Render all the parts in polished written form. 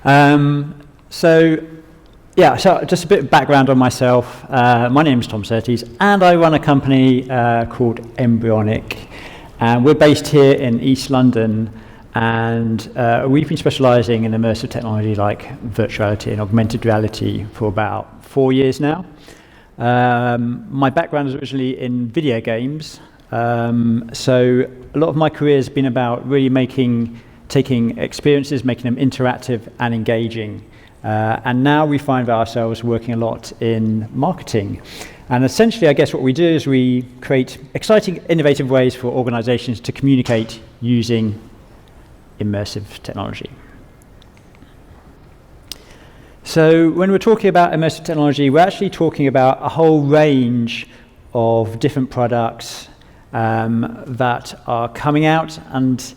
So just a bit of background on myself. My name is Tom Szirtes, and I run a company called Mbryonic. And we're based here in East London, and we've been specialising in immersive technology like virtuality and augmented reality for about 4 years now. My background is originally in video games, so a lot of my career has been about really taking experiences, making them interactive and engaging. And now we find ourselves working a lot in marketing. And essentially, I guess what we do is we create exciting, innovative ways for organizations to communicate using immersive technology. So when we're talking about immersive technology, we're actually talking about a whole range of different products that are coming out, and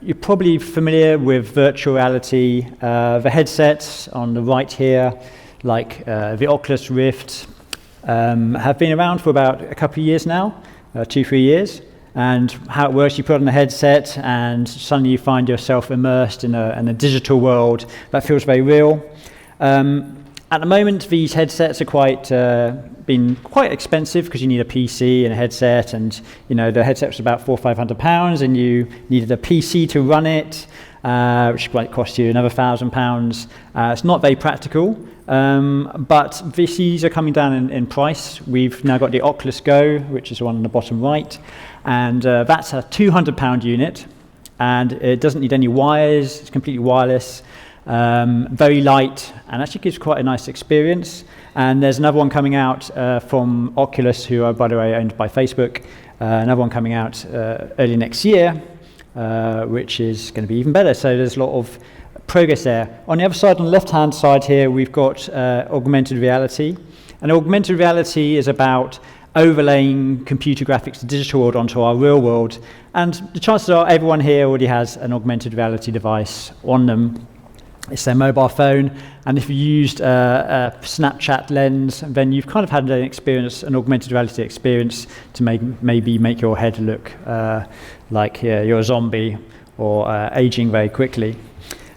you're probably familiar with virtual reality. The headsets on the right here, like the Oculus Rift, have been around for about a couple of years now, 2-3 years. And how it works, you put on a headset and suddenly you find yourself immersed in a digital world that feels very real. At the moment, these headsets are been quite expensive because you need a PC and a headset, and the headset was about £400 or £500, and you needed a PC to run it, which might cost you another £1,000. It's not very practical, but these are coming down in price. We've now got the Oculus Go, which is the one on the bottom right, and that's a £200 unit, and it doesn't need any wires. It's completely wireless. Very light, and actually gives quite a nice experience. And there's another one coming out from Oculus, who are, by the way, owned by Facebook. Another one coming out early next year, which is going to be even better. So there's a lot of progress there. On the other side, on the left-hand side here, we've got augmented reality. And augmented reality is about overlaying computer graphics, the digital world, onto our real world. And the chances are everyone here already has an augmented reality device on them. It's their mobile phone, and if you used a Snapchat lens, then you've kind of had an augmented reality experience to maybe make your head look like you're a zombie or aging very quickly.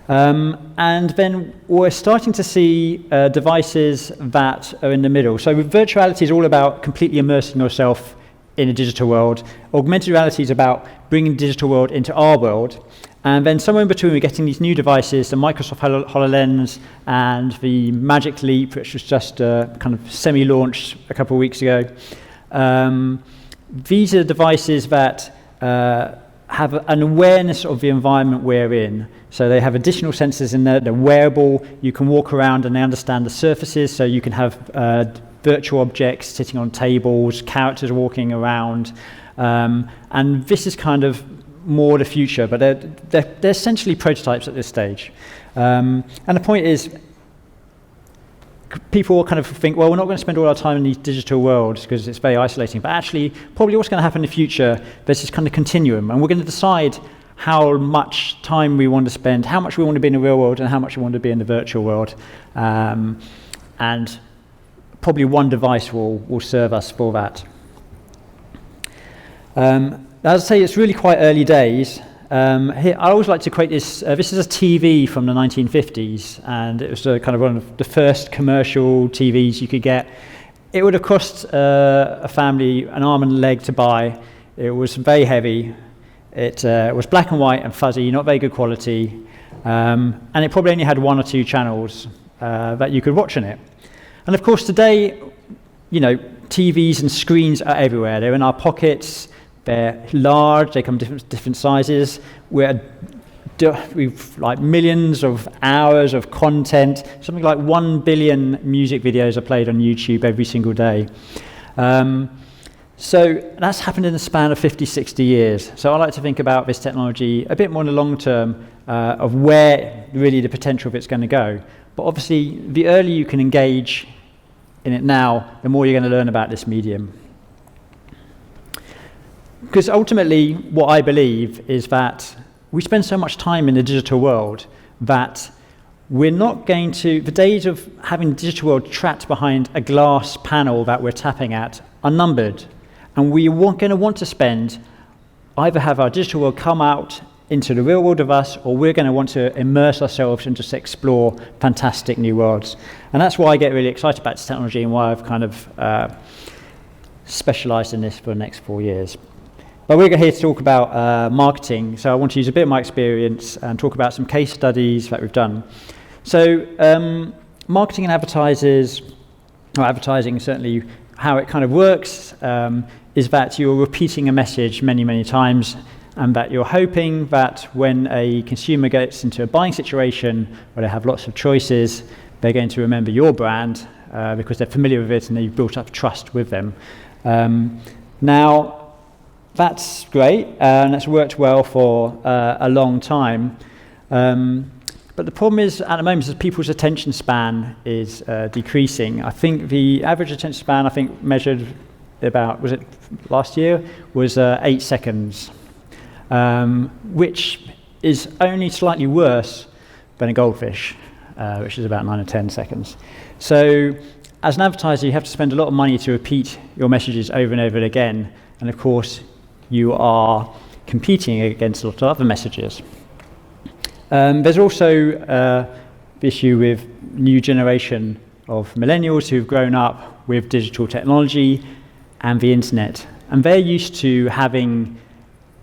And then we're starting to see devices that are in the middle. So virtuality is all about completely immersing yourself in a digital world. Augmented reality is about bringing the digital world into our world. And then somewhere in between, we're getting these new devices, the Microsoft HoloLens and the Magic Leap, which was just kind of semi-launched a couple of weeks ago. These are devices that have an awareness of the environment we're in. So they have additional sensors in there. They're wearable. You can walk around and they understand the surfaces. So you can have virtual objects sitting on tables, characters walking around. And this is kind of more the future, but they're essentially prototypes at this stage. And the point is, people kind of think, well, we're not going to spend all our time in these digital worlds because it's very isolating. But actually, probably what's going to happen in the future, there's this kind of continuum, and we're going to decide how much time we want to spend, how much we want to be in the real world, and how much we want to be in the virtual world. And probably one device will serve us for that. As I say, it's really quite early days. Here, I always like to equate this. This is a TV from the 1950s, and it was kind of one of the first commercial TVs you could get. It would have cost a family an arm and a leg to buy. It was very heavy. It was black and white and fuzzy, not very good quality, and it probably only had 1 or 2 channels that you could watch on it. And of course, today, TVs and screens are everywhere. They're in our pockets. They're large, they come different sizes. We've like millions of hours of content. Something like 1 billion music videos are played on YouTube every single day. So that's happened in the span of 50, 60 years. So I like to think about this technology a bit more in the long term of where really the potential of it's going to go. But obviously, the earlier you can engage in it now, the more you're going to learn about this medium. Because ultimately, what I believe is that we spend so much time in the digital world that we're not going to, the days of having the digital world trapped behind a glass panel that we're tapping at are numbered. And we are going to want to spend, either have our digital world come out into the real world of us, or we're going to want to immerse ourselves and just explore fantastic new worlds. And that's why I get really excited about this technology and why I've kind of specialized in this for the next 4 years. But we're here to talk about marketing, so I want to use a bit of my experience and talk about some case studies that we've done. So marketing and advertising, certainly how it kind of works is that you're repeating a message many, many times, and that you're hoping that when a consumer gets into a buying situation where they have lots of choices, they're going to remember your brand because they're familiar with it and you've built up trust with them. Now, that's great, and that's worked well for a long time. But the problem is, at the moment, is people's attention span is decreasing. I think the average attention span, measured about, was it last year, was 8 seconds. Which is only slightly worse than a goldfish, which is about 9 or 10 seconds. So as an advertiser, you have to spend a lot of money to repeat your messages over and over again. And of course, you are competing against a lot of other messages. There's also the issue with new generation of millennials who've grown up with digital technology and the internet. And they're used to having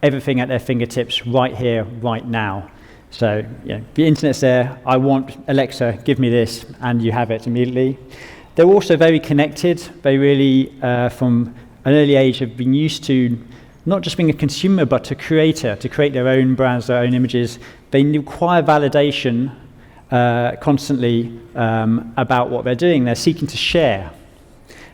everything at their fingertips right here, right now. So, the internet's there, I want Alexa, give me this, and you have it immediately. They're also very connected. They really, from an early age, have been used to not just being a consumer, but a creator, to create their own brands, their own images. They require validation constantly about what they're doing. They're seeking to share.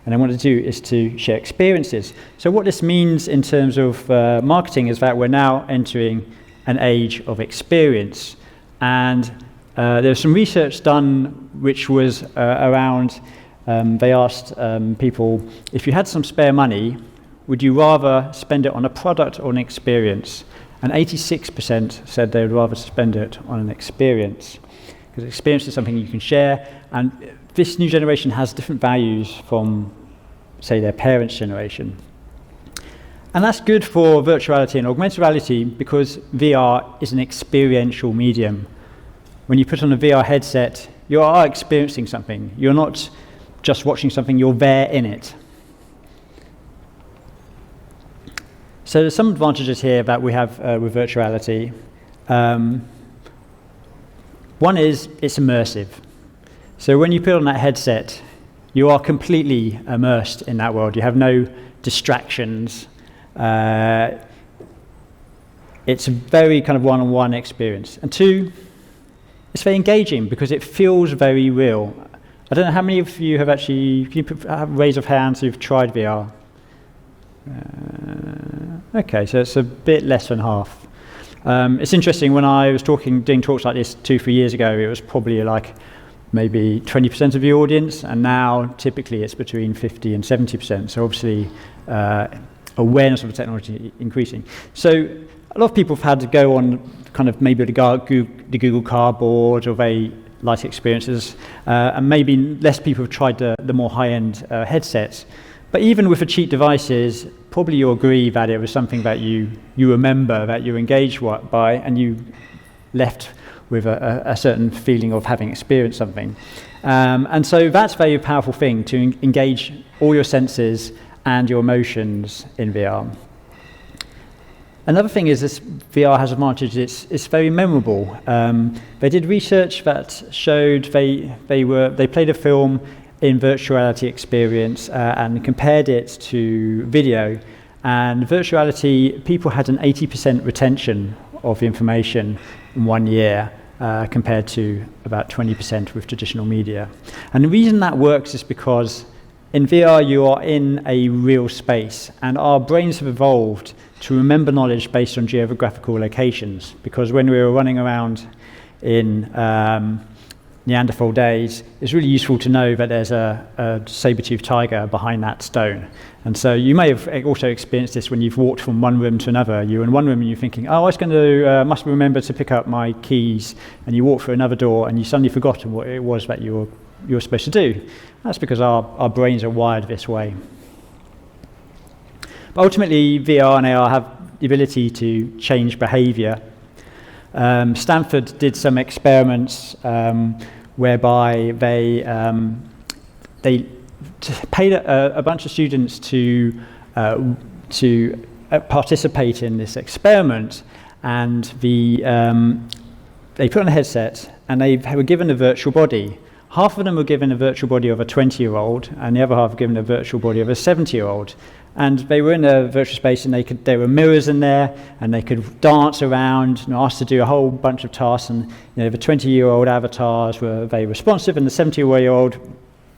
And what to do is to share experiences. So what this means in terms of marketing is that we're now entering an age of experience. And there was some research done which was around, they asked people, if you had some spare money, would you rather spend it on a product or an experience? And 86% said they would rather spend it on an experience. Because experience is something you can share, and this new generation has different values from, say, their parents' generation. And that's good for virtuality and augmented reality because VR is an experiential medium. When you put on a VR headset, you are experiencing something. You're not just watching something, you're there in it. So there's some advantages here that we have with virtuality. One is it's immersive. So when you put on that headset, you are completely immersed in that world. You have no distractions. It's a very kind of one-on-one experience. And two, it's very engaging because it feels very real. I don't know how many of you have actually, can you have raise of hands who've tried VR? Okay, so it's a bit less than half. It's interesting, when I was doing talks like this 2-3 years ago, it was probably like maybe 20% of the audience, and now typically it's between 50 and 70%. So obviously awareness of the technology increasing. So a lot of people have had to go on kind of maybe the Google Cardboard or very light experiences, and maybe less people have tried the more high-end headsets. But even with the cheap devices, probably you'll agree that it was something that you remember, that you engaged by, and you left with a certain feeling of having experienced something. And so that's a very powerful thing, to engage all your senses and your emotions in VR. Another thing is this VR has advantages. It's very memorable. They did research that showed they played a film in virtual reality experience and compared it to video. And virtual reality, people had an 80% retention of the information in 1 year compared to about 20% with traditional media. And the reason that works is because in VR you are in a real space, and our brains have evolved to remember knowledge based on geographical locations, because when we were running around in Neanderthal days, it's really useful to know that there's a saber-toothed tiger behind that stone. And so you may have also experienced this when you've walked from one room to another. You're in one room and you're thinking, oh, I was going to, must remember to pick up my keys, and you walk through another door and you suddenly forgotten what it was that you were supposed to do. That's because our brains are wired this way. But ultimately, VR and AR have the ability to change behavior. Stanford did some experiments whereby they paid a bunch of students to participate in this experiment, and they put on a headset and they were given a virtual body. Half of them were given a virtual body of a 20-year-old, and the other half were given a virtual body of a 70-year-old. And they were in a virtual space, and there were mirrors in there, and they could dance around and asked to do a whole bunch of tasks. And the 20-year-old avatars were very responsive, and the 70-year-old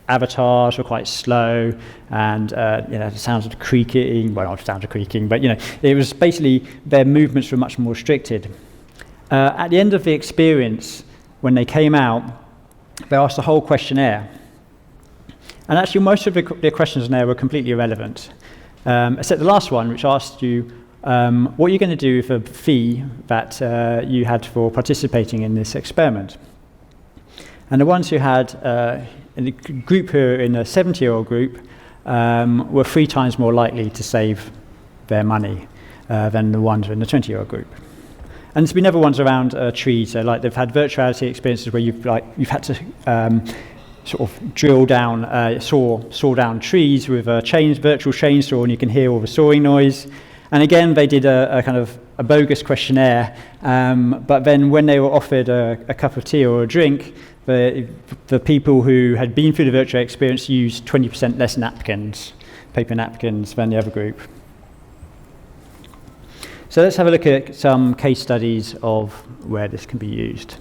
avatars were quite slow, and the sounds of creaking. Well, not sounds of creaking, but it was basically their movements were much more restricted. At the end of the experience, when they came out, they asked a whole questionnaire. And actually, most of the questions in there were completely irrelevant, except the last one, which asked you what you're going to do with a fee that you had for participating in this experiment. And the ones who had, in the group who were in a 70-year-old group, were 3 times more likely to save their money than the ones in the 20-year-old group. And there's been other ones around trees. So like they've had virtual reality experiences where you've had to sort of drill down, saw down trees with a virtual chainsaw, and you can hear all the sawing noise. And again, they did a kind of a bogus questionnaire, but then when they were offered a cup of tea or a drink, the people who had been through the virtual experience used 20% less paper napkins, than the other group. So let's have a look at some case studies of where this can be used.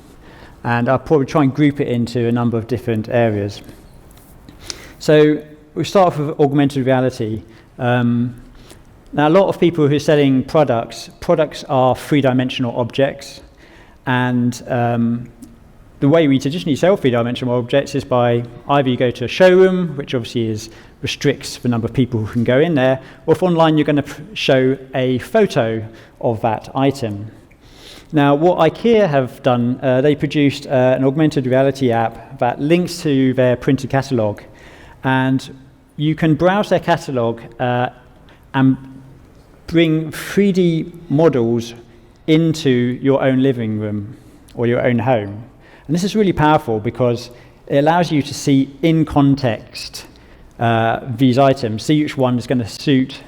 And I'll probably try and group it into a number of different areas. So we'll start off with augmented reality. Now, a lot of people who are selling products are 3-dimensional objects, and the way we traditionally sell 3-dimensional objects is by either you go to a showroom, which obviously restricts the number of people who can go in there, or if online you're going to show a photo of that item. Now, what IKEA have done, they produced an augmented reality app that links to their printed catalogue, and you can browse their catalogue and bring 3D models into your own living room or your own home. And this is really powerful because it allows you to see in context these items, see which one is going to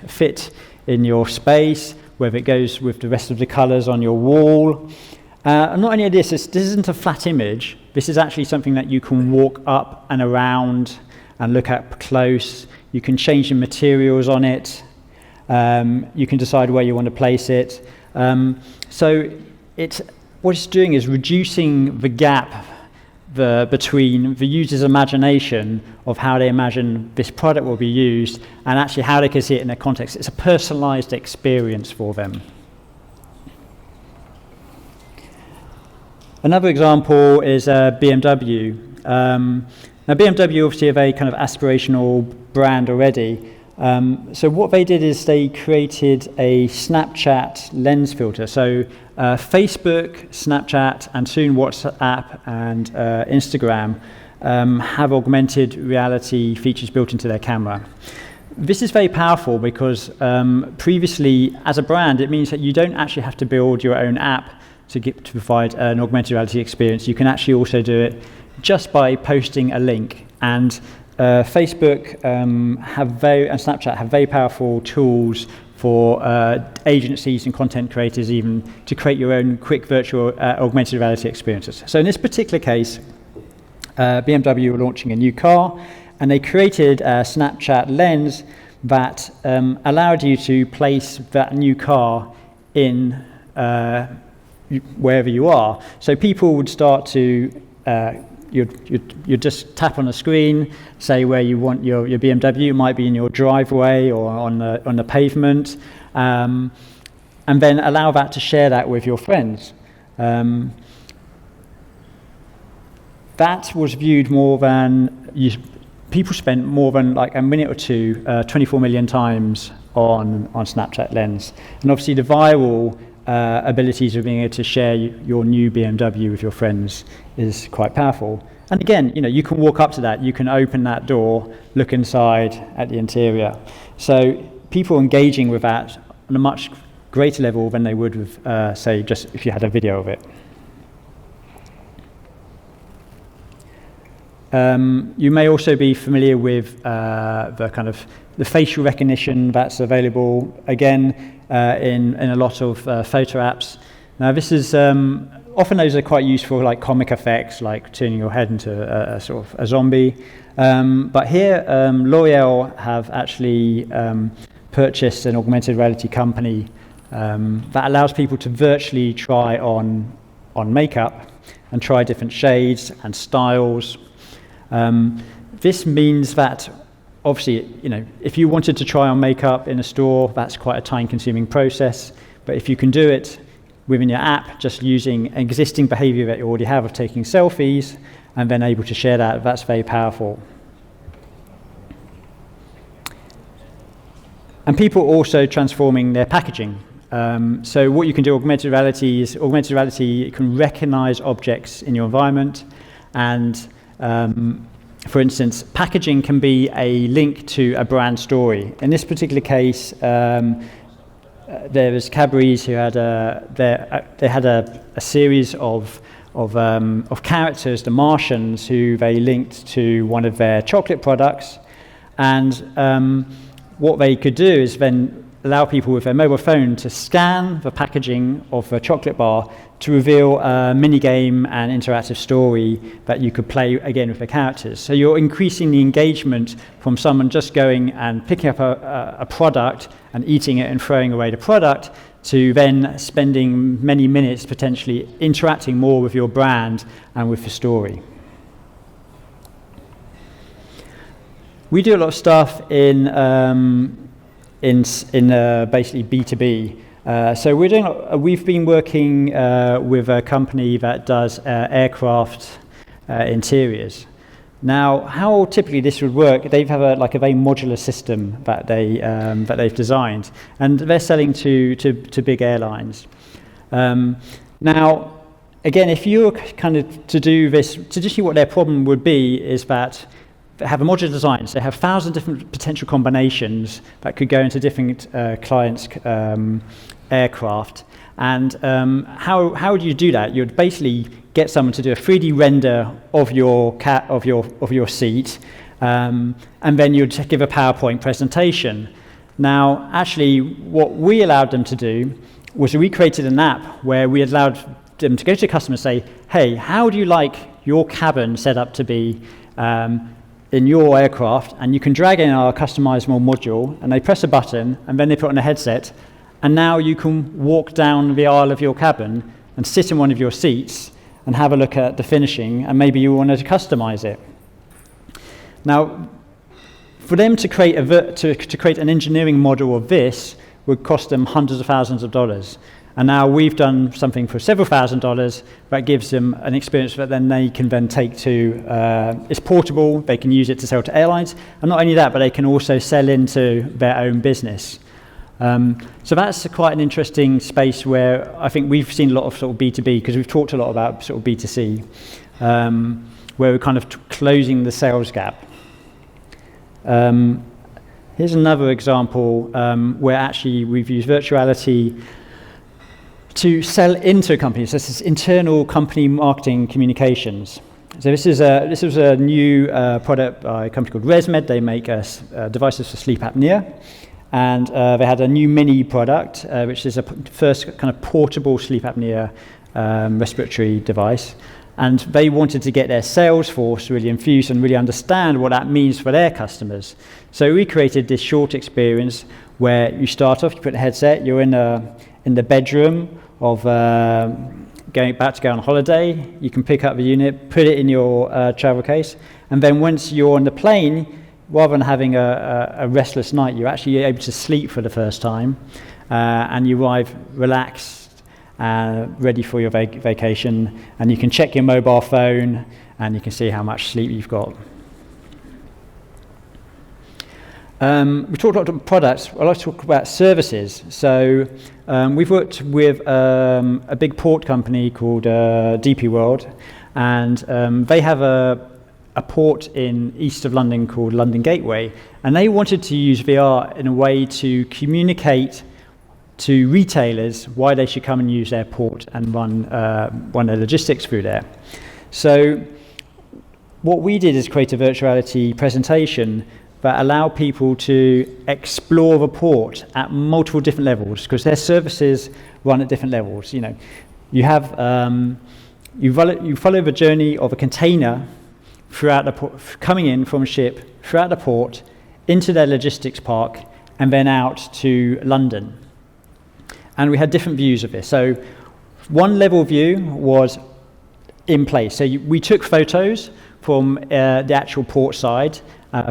fit in your space, whether it goes with the rest of the colours on your wall. And not only this isn't a flat image, this is actually something that you can walk up and around and look at close. You can change the materials on it. You can decide where you want to place it. So what it's doing is reducing the gap between the user's imagination of how they imagine this product will be used and actually how they can see it in their context. It's a personalized experience for them. Another example is BMW. Now, BMW obviously a very kind of aspirational brand already. So what they did is they created a Snapchat lens filter. So Facebook, Snapchat, and soon WhatsApp and Instagram have augmented reality features built into their camera. This is very powerful because previously, as a brand, it means that you don't actually have to build your own app to provide an augmented reality experience. You can actually also do it just by posting a link. And Facebook and Snapchat have very powerful tools for agencies and content creators even to create your own quick virtual augmented reality experiences. So in this particular case, BMW were launching a new car, and they created a Snapchat lens that allowed you to place that new car in wherever you are. So people would start to you just tap on a screen, say where you want your BMW. It might be in your driveway or on the pavement, and then allow that to share that with your friends. That was viewed more than people spent more than like a minute or two, 24 million times on Snapchat Lens, and obviously the viral abilities of being able to share your new BMW with your friends is quite powerful. And again, you can walk up to that, you can open that door, look inside at the interior. So people engaging with that on a much greater level than they would with, say, just if you had a video of it. You may also be familiar with the facial recognition that's available, again, in a lot of photo apps. Now, this is often those are quite useful, like comic effects, like turning your head into a sort of a zombie. But here, L'Oreal have actually purchased an augmented reality company that allows people to virtually try on makeup and try different shades and styles. This means that, obviously, if you wanted to try on makeup in a store, that's quite a time-consuming process. But if you can do it within your app, just using existing behavior that you already have of taking selfies, and then able to share that, that's very powerful. And people also transforming their packaging. So what you can do, augmented reality can recognize objects in your environment, and for instance, packaging can be a link to a brand story. In this particular case, there was Cadbury's who had they had a series of characters, the Martians, who they linked to one of their chocolate products, and what they could do is then allow people with their mobile phone to scan the packaging of a chocolate bar to reveal a mini-game and interactive story that you could play again with the characters. So you're increasing the engagement from someone just going and picking up a product and eating it and throwing away the product, to then spending many minutes potentially interacting more with your brand and with the story. We do a lot of stuff in basically B2B. So we've been working with a company that does aircraft interiors. Now, how typically this would work? They have a very modular system that they've designed, and they're selling to big airlines. Now, again, if you were kind of to do this, traditionally what their problem would be is that they have a modular design, so they have 1,000 different potential combinations that could go into different clients' aircraft. And how would you do that? You'd basically get someone to do a 3D render of your seat, and then you'd give a PowerPoint presentation. Now, actually, what we allowed them to do was we created an app where we allowed them to go to a customer and say, "Hey, how do you like your cabin set up to be in your aircraft?" And you can drag in our customizable module, and they press a button, and then they put on a headset, and now you can walk down the aisle of your cabin and sit in one of your seats and have a look at the finishing, and maybe you wanted to customize it. Now, for them to create to create an engineering model of this would cost them hundreds of thousands of dollars. And now we've done something for several $1,000s that gives them an experience that then they can then take to, it's portable, they can use it to sell to airlines, and not only that, but they can also sell into their own business. So that's quite an interesting space where I think we've seen a lot of sort of B2B, because we've talked a lot about sort of B2C, where we're kind of closing the sales gap. Here's another example where actually we've used virtuality to sell into a company. So this is internal company marketing communications. So this was a new product by a company called ResMed. They make devices for sleep apnea. And they had a new mini product, which is a first kind of portable sleep apnea respiratory device. And they wanted to get their sales force really infused and really understand what that means for their customers. So we created this short experience where you start off, you put a headset, you're in the bedroom of about to go on holiday. You can pick up the unit, put it in your travel case, and then once you're on the plane, rather than having a restless night, you're actually able to sleep for the first time, and you arrive relaxed, ready for your vacation, and you can check your mobile phone, and you can see how much sleep you've got. We talked a lot about products. I'd like to talk about services. So we've worked with a big port company called DP World, and they have a port in east of London called London Gateway, and they wanted to use VR in a way to communicate to retailers why they should come and use their port and run their logistics through there. So what we did is create a virtual reality presentation that allowed people to explore the port at multiple different levels, because their services run at different levels. You know, you have you follow the journey of a container throughout the port, coming in from a ship throughout the port into their logistics park and then out to London. And we had different views of this. So one level view was in place. So we took photos from the actual port side,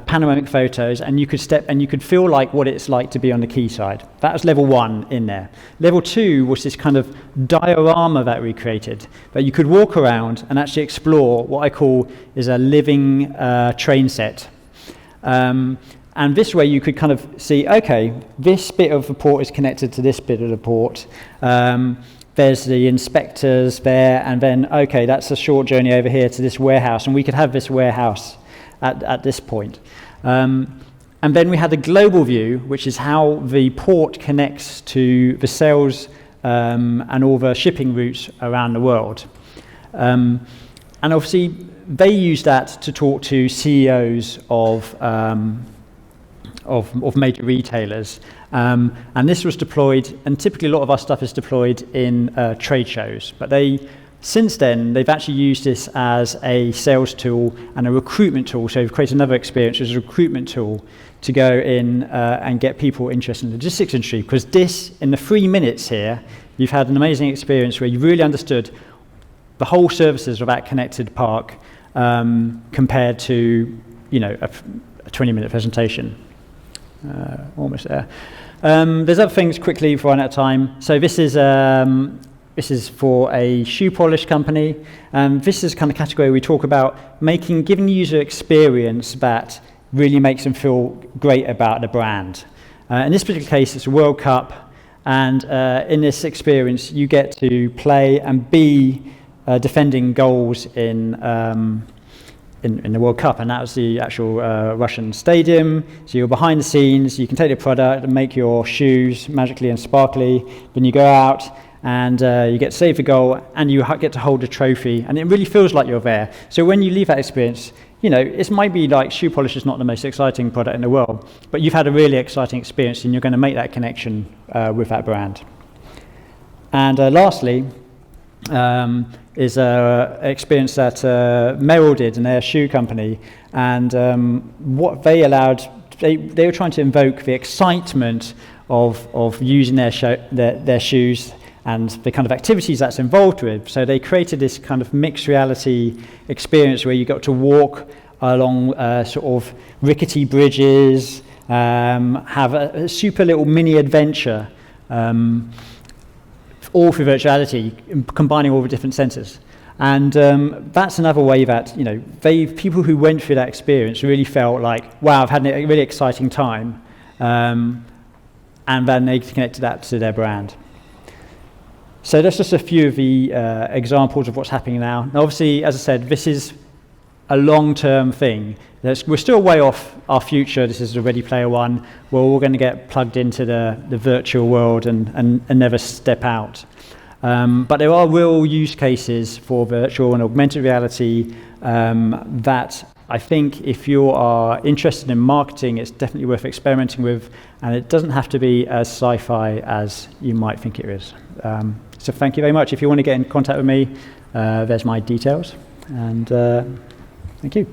panoramic photos, and you could feel like what it's like to be on the quayside. That was level 1 in there. Level 2 was this kind of diorama that we created, that you could walk around and actually explore what I call is a living train set. And this way you could kind of see, okay, this bit of the port is connected to this bit of the port. There's the inspectors there, and then, okay, that's a short journey over here to this warehouse, and we could have this warehouse at this point. And then we had the global view, which is how the port connects to the sales and all the shipping routes around the world. And obviously, they use that to talk to CEOs of major retailers. And this was deployed, and typically a lot of our stuff is deployed in trade shows, but since then, they've actually used this as a sales tool and a recruitment tool. So we've created another experience as a recruitment tool to go in and get people interested in the logistics industry. Because this, in the 3 minutes here, you've had an amazing experience where you really understood the whole services of that connected park compared to, you know, a 20-minute presentation. Almost there. There's other things quickly before I run out of time. So this is for a shoe polish company. This is kind of category we talk about giving the user experience that really makes them feel great about the brand. In this particular case, it's a World Cup, and in this experience, you get to play and be defending goals in the World Cup, and that was the actual Russian stadium. So you're behind the scenes, you can take the product and make your shoes magically and sparkly. Then you go out and you get to save the goal, and you get to hold a trophy, and it really feels like you're there. So when you leave that experience, you know, it might be like shoe polish is not the most exciting product in the world, but you've had a really exciting experience, and you're going to make that connection with that brand. And lastly, is an experience that Merrill did in their shoe company, and what they allowed, they were trying to invoke the excitement of using their shoes and the kind of activities that's involved with. So they created this kind of mixed reality experience where you got to walk along sort of rickety bridges, have a super little mini adventure, all through virtuality, combining all the different senses. And that's another way that, you know, people who went through that experience really felt like, wow, I've had a really exciting time, and then they connected that to their brand. So that's just a few of the examples of what's happening now. Now, obviously, as I said, this is a long-term thing. We're still way off our future. This is the Ready Player One. We're all going to get plugged into the virtual world and never step out. But there are real use cases for virtual and augmented reality that I think if you are interested in marketing, it's definitely worth experimenting with, and it doesn't have to be as sci-fi as you might think it is. So thank you very much. If you want to get in contact with me, there's my details, and thank you.